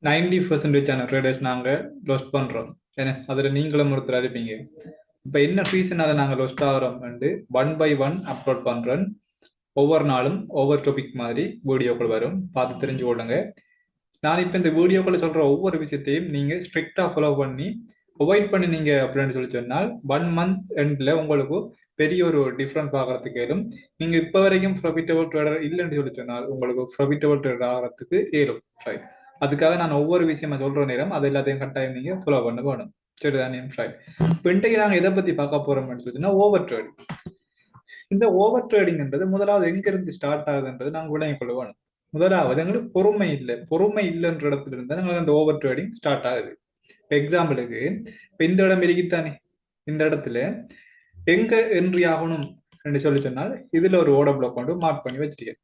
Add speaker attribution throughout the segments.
Speaker 1: 90% traders நாங்கள் lost பண்ணுறோம். ஏன்னா அதில் நீங்களும் ஒருத்தர் இருப்பீங்க. இப்போ என்ன ரீசனால நாங்கள் லொஸ்ட் ஆகிறோம் வந்து ஒன் பை ஒன் அப்லோட் பண்ணுறோம். ஒவ்வொரு நாளும் ஒவ்வொரு டாபிக் மாதிரி வீடியோக்கள் வரும், பார்த்து தெரிஞ்சு கொள்ளுங்க. நான் இப்போ இந்த வீடியோக்களை சொல்கிற ஒவ்வொரு விஷயத்தையும் நீங்கள் ஸ்ட்ரிக்டாக ஃபாலோ பண்ணி அவாய்ட் பண்ணினீங்க அப்படின்னு சொல்லி சொன்னால் 1 மந்த் எண்டில் உங்களுக்கு பெரிய ஒரு டிஃப்ரெண்ட் பார்க்கறதுக்கு ஏறும். நீங்கள் இப்போ வரைக்கும் ப்ராஃபிட்டபிள் ட்ரேடர் இல்லைன்னு சொல்லி சொன்னால் உங்களுக்கு ப்ராஃபிட்டபிள் ட்ரேடர் ஆகிறதுக்கு ஏறும். ரைட். அதுக்காக நான் ஒவ்வொரு விஷயமா சொல்ற நேரம் அது எல்லாத்தையும் கட்டாயம் நீங்க ஃபாலோ பண்ண வேணும். சரிதானே? ரைட். இப்போ இன்றைக்கு நாங்கள் எதை பத்தி பார்க்க போறோம்னு சொல்லிச்சுன்னா ஓவர் ட்ரேடிங். இந்த ஓவர் ட்ரேடிங்ன்றது முதலாவது எங்க இருந்து ஸ்டார்ட் ஆகுதுன்றது நாங்கள் விளங்கிக் கொள்ள வேணும். முதலாவது எங்களுக்கு பொறுமை இல்லை. பொறுமை இல்லைன்ற இடத்துல இருந்து எங்களுக்கு அந்த ஓவர் ட்ரேடிங் ஸ்டார்ட் ஆகுது. இப்போ எக்ஸாம்பிளுக்கு இப்போ இந்த இடம் இருக்குதானே, இந்த இடத்துல எங்க என்ட்ரி ஆகணும் என்று சொல்லி சொன்னால் இதுல ஒரு ஓட பிளாக் கொண்டு மார்க் பண்ணி வச்சிருக்கேன்.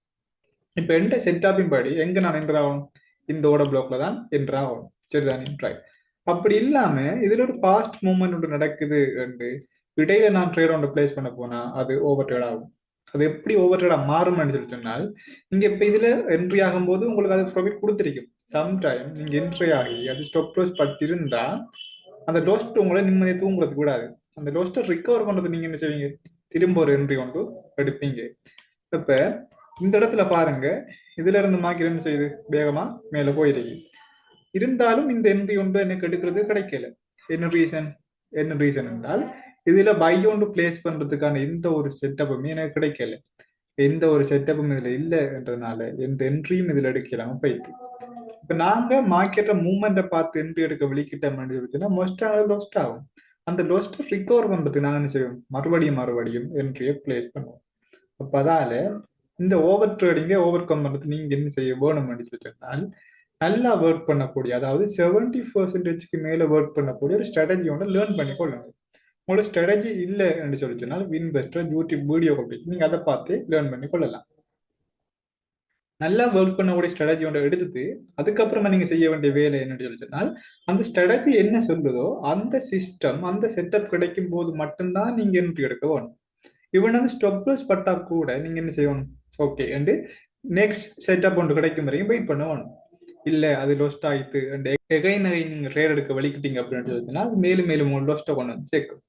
Speaker 1: இப்ப எந்த செட்டாப்பின் படி எங்க நான் என்ட்ரு ஆகணும்? இந்த ஓட பிளாக்ல தான் என்ட்ரு ஆகணும். சரிதானே? ரைட். அப்படி இல்லாம இதுல ஒரு பாஸ்ட் மூவ்மெண்ட் ஒன்று நடக்குது என்று இடையில நான் ட்ரேட் ஒன்று பிளேஸ் பண்ண போனா அது ஓவர் ட்ரேட் ஆகும். அது எப்படி ஓவர் ட்ரேடா மாறும்னு சொல்லி சொன்னால் நீங்க இப்ப இதுல என்ட்ரி ஆகும்போது உங்களுக்கு அது ப்ராஃபிட் கொடுத்திருக்கும். சம்டைம் நீங்க என்ட்ரி ஆகி அது ஸ்டாப் லாஸ் பட்டிருந்தா அந்த லோஸ்ட் உங்களை நிம்மதியை தூங்குறதுக்கு விடாது. அந்த லோஸ்ட்டை ரிகவர் பண்றது நீங்க என்ன செய்வீங்க? திரும்ப ஒரு என்ட்ரி கொண்டு எடுப்பீங்க. இப்ப இந்த இடத்துல பாருங்க, இதுல இருந்து மார்க்கெட் என்ன செய்யுது? வேகமா மேல போயிருக்கு. இருந்தாலும் இந்த என்ட்ரி ஒன்று எனக்கு எடுக்கிறது கிடைக்கல. என்ன ரீசன்? என்ன ரீசன் என்றால் இதுல பை ஒன்று பிளேஸ் பண்றதுக்கான எந்த ஒரு செட்டப்புமே எனக்கு கிடைக்கல. எந்த ஒரு செட்டப்பும் இதுல இல்லைன்றதுனால எந்த என்ட்ரியும் இதுல எடுக்கலாம போயிட்டு. இப்ப நாங்க மார்க்கெட்ட மூவ்மெண்ட்டை பார்த்து என்ட்ரி எடுக்க வெளிக்கிட்டோம்னா மோஸ்டா லோஸ்ட் ஆகும். அந்த லோஸ்ட் ரிகவர் பண்றதுக்கு நாங்க என்ன செய்வோம்? மறுபடியும் என்ட்ரியை பிளேஸ் பண்ணுவோம். அப்ப அதால இந்த ஓவர் ட்ரேடிங்கை ஓவர் கம் பண்றது நீங்க என்ன செய்ய வேணும் சொன்னால் நல்லா ஒர்க் பண்ணக்கூடிய, அதாவது 70% மேல ஒர்க் பண்ணக்கூடிய ஒரு ஸ்ட்ராட்டஜி ஒன்று லேர்ன் பண்ணி கொள்ளுங்க. உங்களோட ஸ்ட்ராட்டஜி இல்லை என்று சொல்லி சொன்னால் வின்வெஸ்டர் யூடியூப் வீடியோ போட்டு நீங்க அதை பார்த்து லேர்ன் பண்ணி கொள்ளலாம். நல்லா ஒர்க் பண்ணக்கூடிய ஸ்ட்ராட்டஜி ஒன்று எடுத்துட்டு அதுக்கப்புறமா நீங்க செய்ய வேண்டிய வேலை என்னன்னு சொல்லி சொன்னால் அந்த ஸ்ட்ராட்டஜி என்ன சொல்லுதோ அந்த சிஸ்டம் அந்த செட்டப் கிடைக்கும் போது மட்டும்தான் நீங்க என்ட்ரி எடுக்க வேணும். இவன் வந்து ஸ்டாப் லாஸ் பட்டா கூட நீங்க என்ன செய்யணும்? ஓகே அண்டு நெக்ஸ்ட் செட்டப் ஒன்று கிடைக்கும் வரைக்கும் வெயிட் பண்ணணும். இல்ல அது லொஸ்ட் ஆயிட்டு அண்ட் எகைன் நீங்க ட்ரேட் எடுக்க வலிக்கிட்டீங்க அப்படின்னு சொல்லிச்சுன்னா அது மேலும் மேலும் உங்க லொஸ்ட்டை கொண்டு வந்து சேர்க்கும்.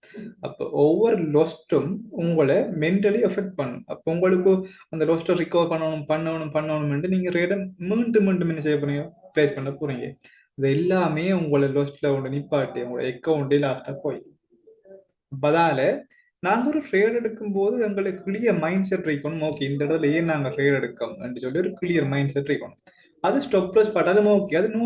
Speaker 1: அப்போ ஒவ்வொரு லொஸ்ட்டும் உங்களை மென்டலி எஃபெக்ட் பண்ணும். அப்போ உங்களுக்கு அந்த லொஸ்ட்டை ரிகவர் பண்ணணும்னு நீங்க ரேடை மீண்டும் மீண்டும் என்ன செய்ய போறீங்க? பிளேஸ் பண்ண போறீங்க. இது எல்லாமே உங்களை லொஸ்ட்ல ஒன்று நிப்பாட்டி உங்களோட அக்கௌண்ட்டே லாஸ்டா போய். அதால நாங்க ஒரு ட்ரேட் எடுக்கும் போது எங்களுக்கு கிளியர் மைண்ட் செட் இருக்கணும். ஓகே இந்த இடத்துல ஏன் நாங்க ட்ரேட் எடுக்கோம் சொல்லி ஒரு கிளியர் மைண்ட் செட் இருக்கணும். அது ஸ்டாப் லாஸ் பட்டாலும் ஓகே, அது நோ